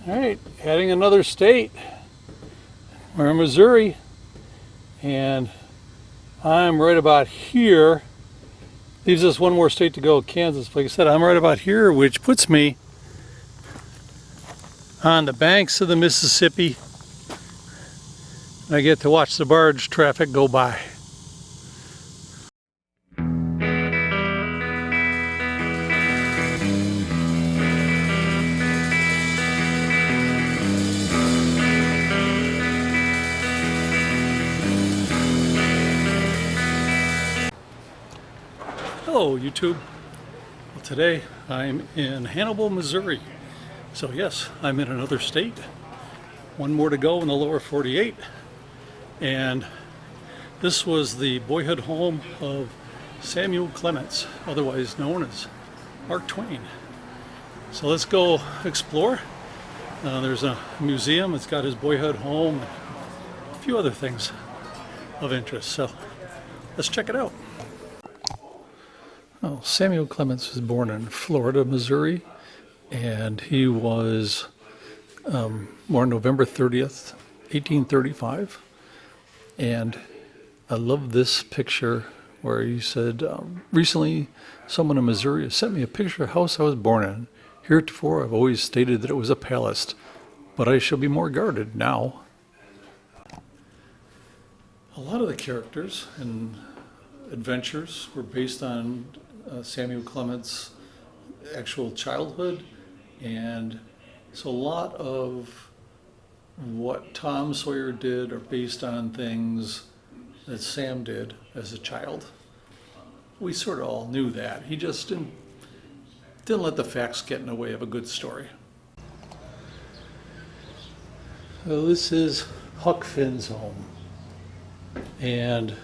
All right, adding another state. We're in Missouri, and I'm right about here. Leaves us one more state to go, Kansas. Like I said, I'm right about here, which puts me on the banks of the Mississippi. I get to watch the barge traffic go by. Hello YouTube. Well, today I'm in Hannibal, Missouri. So yes, I'm in another state. One more to go in the lower 48. And this was the boyhood home of Samuel Clemens, otherwise known as Mark Twain. So let's go explore. There's a museum. It's got his boyhood home and a few other things of interest. So let's check it out. Well, Samuel Clemens was born in Florida, Missouri, and he was born November 30th, 1835. And I love this picture where he said, recently someone in Missouri has sent me a picture of the house I was born in. Heretofore I've always stated that it was a palace, but I shall be more guarded now. A lot of the characters and adventures were based on Samuel Clemens' actual childhood, and so a lot of what Tom Sawyer did are based on things that Sam did as a child. We sort of all knew that. He just didn't let the facts get in the way of a good story. So this is Huck Finn's home, and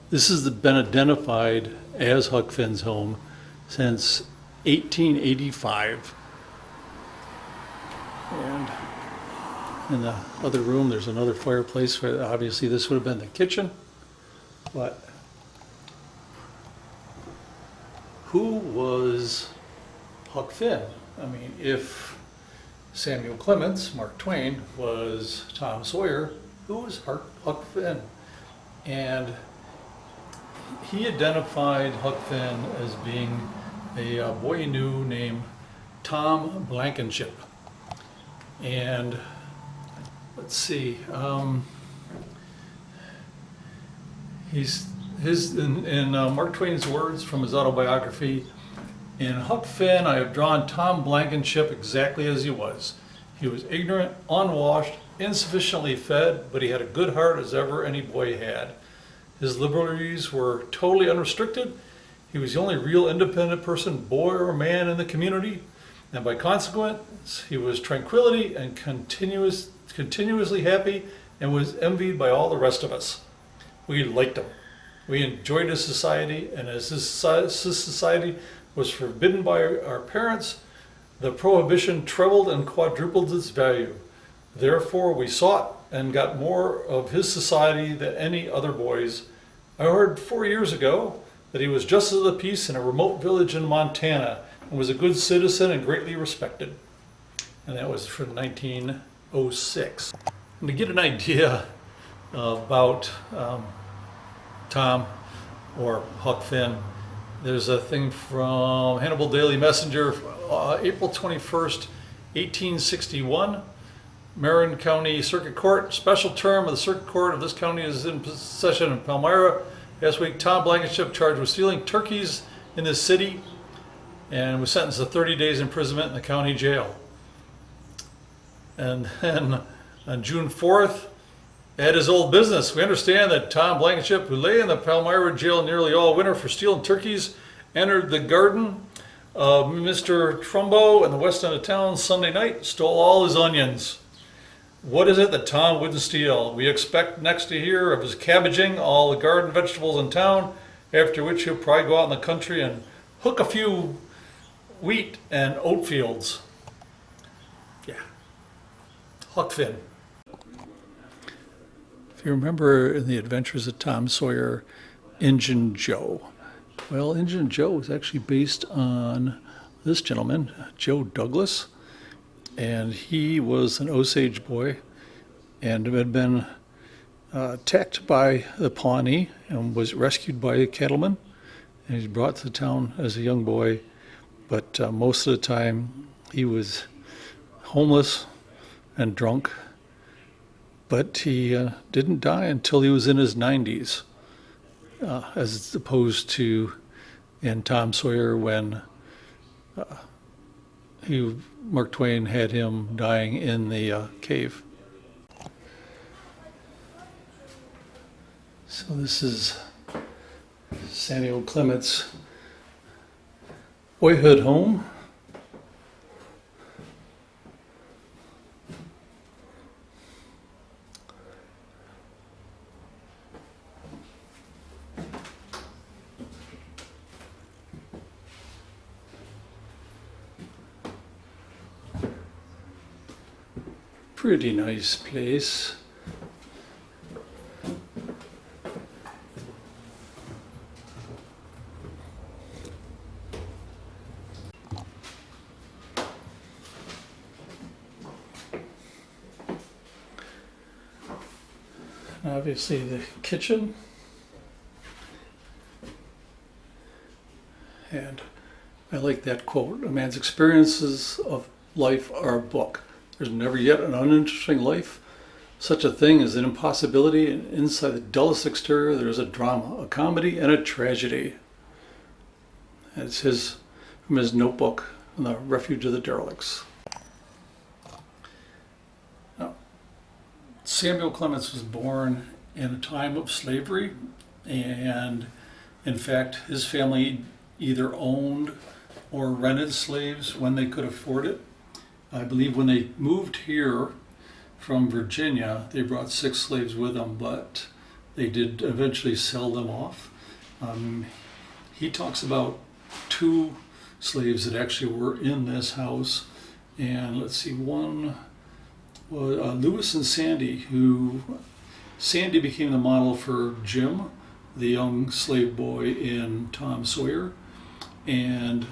this has been identified as Huck Finn's home since 1885. And in the other room, there's another fireplace. Where obviously, this would have been the kitchen. But who was Huck Finn? I mean, if Samuel Clemens, Mark Twain, was Tom Sawyer, who was Huck Finn? And he identified Huck Finn as being a boy he knew named Tom Blankenship. And let's see, in Mark Twain's words from his autobiography, in Huck Finn I have drawn Tom Blankenship exactly as he was. He was ignorant, unwashed, insufficiently fed, but he had a good heart as ever any boy had. His liberties were totally unrestricted. He was the only real independent person, boy or man, in the community, and by consequence, he was tranquility and continuously happy, and was envied by all the rest of us. We liked him. We enjoyed his society, and as his society was forbidden by our parents, the prohibition trebled and quadrupled its value. Therefore, we sought and got more of his society than any other boys. I heard 4 years ago that he was justice of the peace in a remote village in Montana and was a good citizen and greatly respected. And that was from 1906. And to get an idea about Tom or Huck Finn, there's a thing from Hannibal Daily Messenger, April 21st, 1861. Marin County Circuit Court, special term of the Circuit Court of this county is in session in Palmyra. Last week, Tom Blankenship, charged with stealing turkeys in this city, and was sentenced to 30 days imprisonment in the county jail. And then on June 4th, at his old business, we understand that Tom Blankenship, who lay in the Palmyra jail nearly all winter for stealing turkeys, entered the garden of Mr. Trumbo in the west end of town Sunday night, stole all his onions. What is it that Tom wouldn't steal? We expect next to hear of his cabbaging all the garden vegetables in town, after which he'll probably go out in the country and hook a few wheat and oat fields. Yeah. Huck Finn. If you remember in the Adventures of Tom Sawyer, Injun Joe. Well, Injun Joe was actually based on this gentleman, Joe Douglas. and he was an Osage boy and had been attacked by the Pawnee and was rescued by a cattleman. And he was brought to town as a young boy, but most of the time he was homeless and drunk. But he didn't die until he was in his 90s, as opposed to in Tom Sawyer when Mark Twain had him dying in the cave. So this is Samuel Clement's boyhood home. Pretty nice place. Obviously the kitchen, and I like that quote, "A man's experiences of life are a book. There's never yet an uninteresting life. Such a thing is an impossibility, and inside the dullest exterior there is a drama, a comedy, and a tragedy." It's from his notebook on the Refuge of the Derelicts. Now, Samuel Clemens was born in a time of slavery, and in fact his family either owned or rented slaves when they could afford it. I believe when they moved here from Virginia, they brought 6 slaves with them, but they did eventually sell them off. He talks about 2 slaves that actually were in this house, and let's see, one was Lewis and Sandy, Sandy became the model for Jim, the young slave boy in Tom Sawyer, and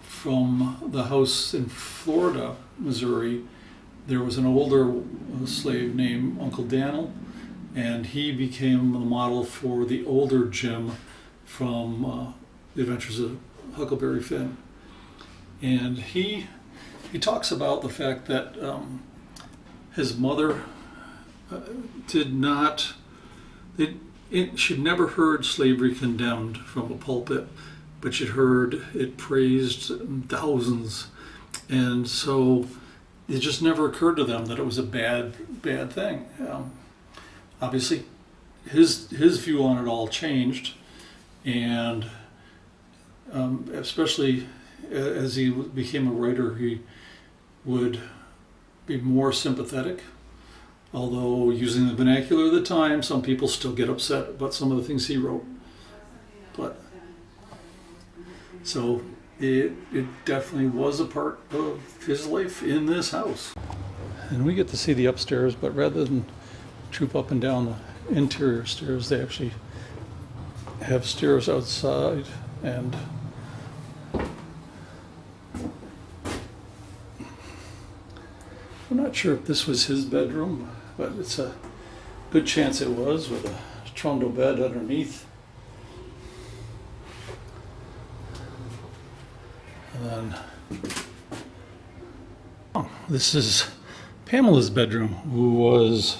from the house in Florida, Missouri, there was an older slave named Uncle Daniel, and he became the model for the older Jim from The Adventures of Huckleberry Finn. And he talks about the fact that his mother she'd never heard slavery condemned from a pulpit, but she'd heard it praised thousands, and so it just never occurred to them that it was a bad thing. Obviously, his view on it all changed, and especially as he became a writer, he would be more sympathetic. Although, using the vernacular of the time, some people still get upset about some of the things he wrote. But so it definitely was a part of his life in this house. And we get to see the upstairs, but rather than troop up and down the interior stairs, they actually have stairs outside. And I'm not sure if this was his bedroom, but it's a good chance it was, with a trundle bed underneath. And then this is Pamela's bedroom, who was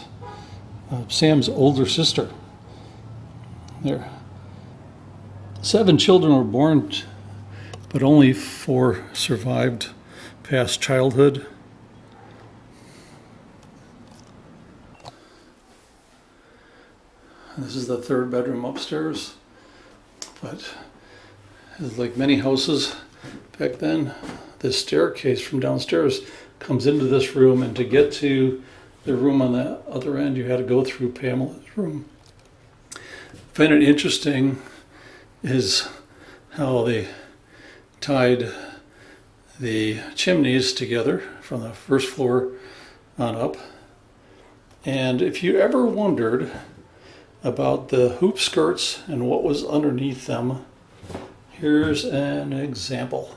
Sam's older sister. There, 7 children were born, but only 4 survived past childhood. This is the 3rd bedroom upstairs, but like many houses back then, the staircase from downstairs comes into this room, and to get to the room on the other end, you had to go through Pamela's room. I find it interesting is how they tied the chimneys together from the first floor on up. And if you ever wondered about the hoop skirts and what was underneath them, here's an example.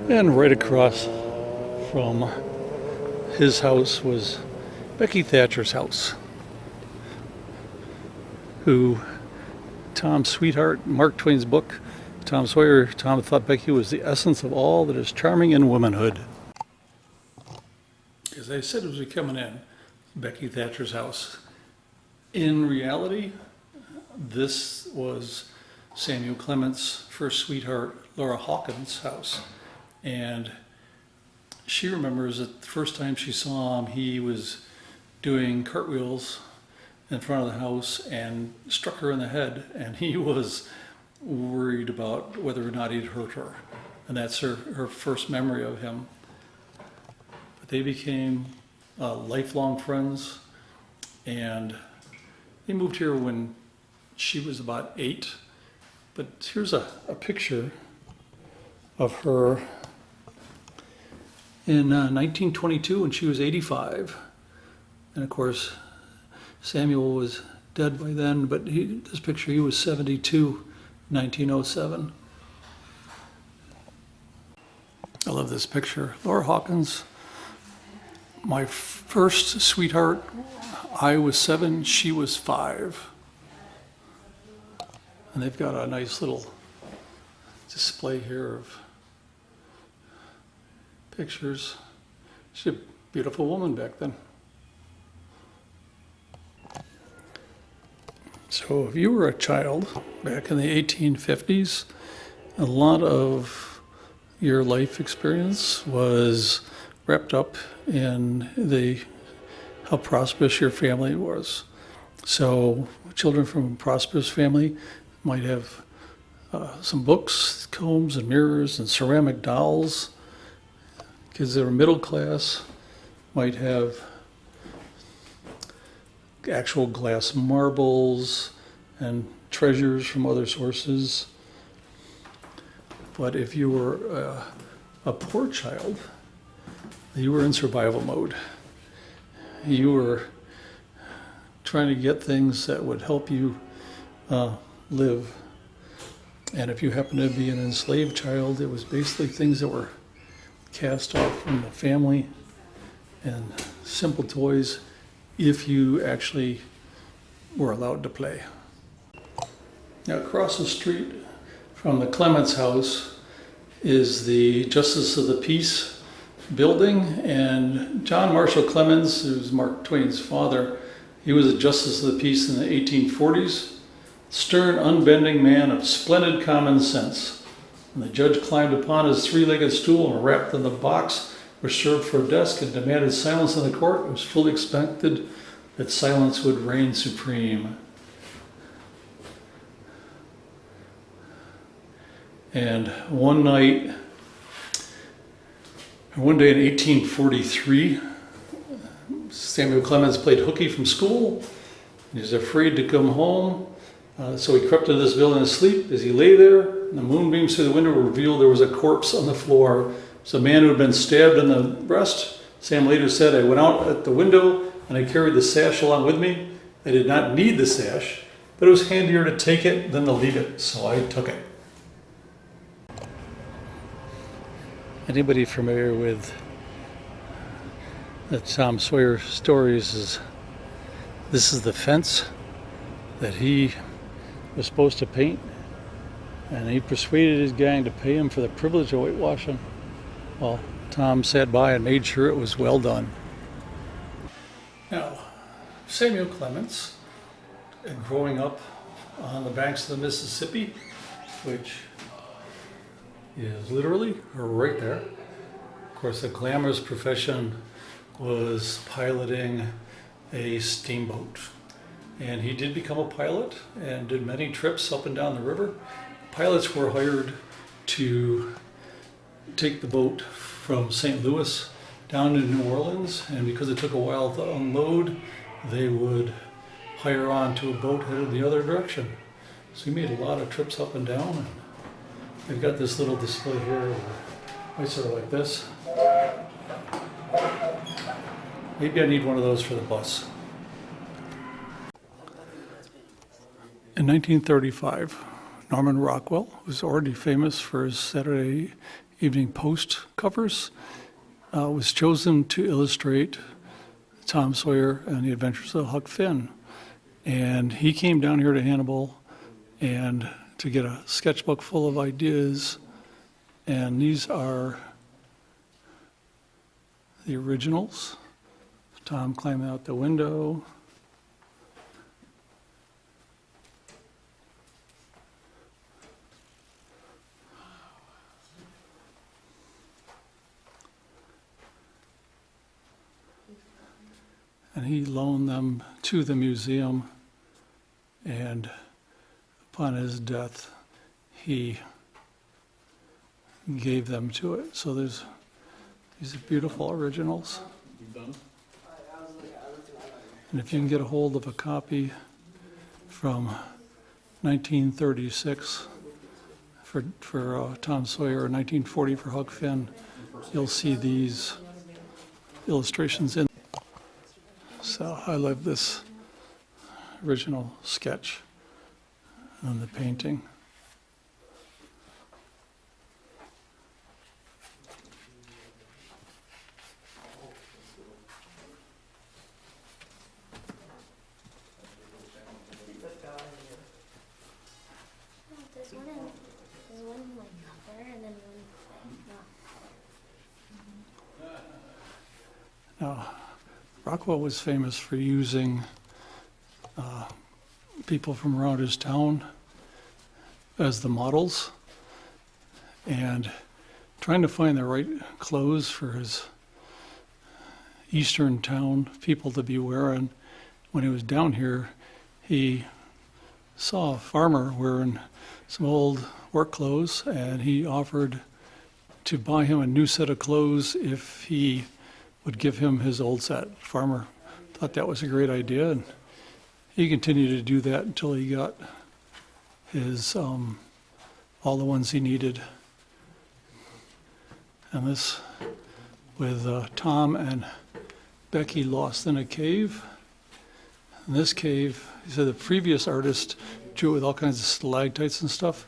And right across from his house was Becky Thatcher's house, who Tom's sweetheart, Mark Twain's book, Tom Sawyer, Tom thought Becky was the essence of all that is charming in womanhood. As I said as we coming in, Becky Thatcher's house. In reality, this was Samuel Clemens' first sweetheart, Laura Hawkins' house. And she remembers that the first time she saw him, he was doing cartwheels in front of the house and struck her in the head. And he was worried about whether or not he'd hurt her. And that's her first memory of him. But they became lifelong friends. And they moved here when she was about 8. But here's a picture of her in 1922 when she was 85. And of course, Samuel was dead by then, but this picture, he was 72, 1907. I love this picture. Laura Hawkins, my first sweetheart, I was 7, she was 5. And they've got a nice little display here of pictures. She's a beautiful woman back then. So if you were a child back in the 1850s, a lot of your life experience was wrapped up in how prosperous your family was. So children from a prosperous family might have some books, combs and mirrors and ceramic dolls. Kids that are middle class might have actual glass marbles and treasures from other sources. But if you were a poor child, you were in survival mode. You were trying to get things that would help you live. And if you happened to be an enslaved child, it was basically things that were cast off from the family and simple toys if you actually were allowed to play. Now across the street from the Clemens house is the Justice of the Peace building, and John Marshall Clemens, who's Mark Twain's father, he was a Justice of the Peace in the 1840s. Stern, unbending man of splendid common sense. And the judge climbed upon his three-legged stool and rapped on the box which served for a desk and demanded silence in the court. It was fully expected that silence would reign supreme. And one day in 1843, Samuel Clemens played hooky from school. He was afraid to come home. So he crept into this building to sleep. As he lay there, and the moonbeams through the window revealed there was a corpse on the floor. It was a man who had been stabbed in the breast. Sam later said, "I went out at the window and I carried the sash along with me. I did not need the sash, but it was handier to take it than to leave it, so I took it." Anybody familiar with the Tom Sawyer stories? This is the fence that he was supposed to paint, and he persuaded his gang to pay him for the privilege of whitewashing. Well, Tom sat by and made sure it was well done. Now, Samuel Clemens, growing up on the banks of the Mississippi, which is literally right there. Of course, the glamorous profession was piloting a steamboat. And he did become a pilot and did many trips up and down the river. Pilots were hired to take the boat from St. Louis down to New Orleans, and because it took a while to unload, they would hire on to a boat headed the other direction. So he made a lot of trips up and down. And they've got this little display here, I sort of like this. Maybe I need one of those for the bus. In 1935, Norman Rockwell, who was already famous for his Saturday Evening Post covers, was chosen to illustrate Tom Sawyer and the Adventures of Huck Finn. And he came down here to Hannibal and to get a sketchbook full of ideas. And these are the originals. Tom climbing out the window. And he loaned them to the museum, and upon his death, he gave them to it. So these are beautiful originals. And if you can get a hold of a copy from 1936 for Tom Sawyer, or 1940 for Huck Finn, you'll see these illustrations in. So I love this original sketch and the painting. There's one like up there and then one not. Now, Rockwell was famous for using people from around his town as the models and trying to find the right clothes for his eastern town people to be wearing. When he was down here, he saw a farmer wearing some old work clothes, and he offered to buy him a new set of clothes if he would give him his old set. Farmer thought that was a great idea, and he continued to do that until he got his all the ones he needed. And this with Tom and Becky lost in a cave. In this cave, he said the previous artist drew it with all kinds of stalactites and stuff,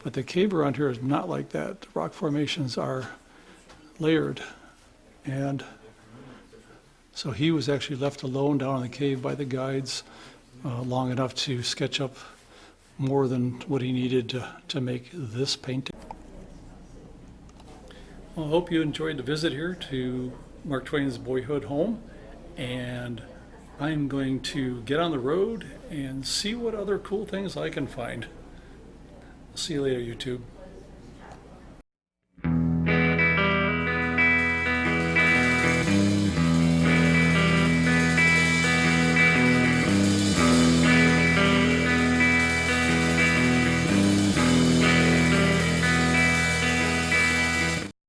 but the cave around here is not like that. The rock formations are layered, and so he was actually left alone down in the cave by the guides long enough to sketch up more than what he needed to make this painting. Well, I hope you enjoyed the visit here to Mark Twain's boyhood home, and I'm going to get on the road and see what other cool things I can find. See you later, YouTube.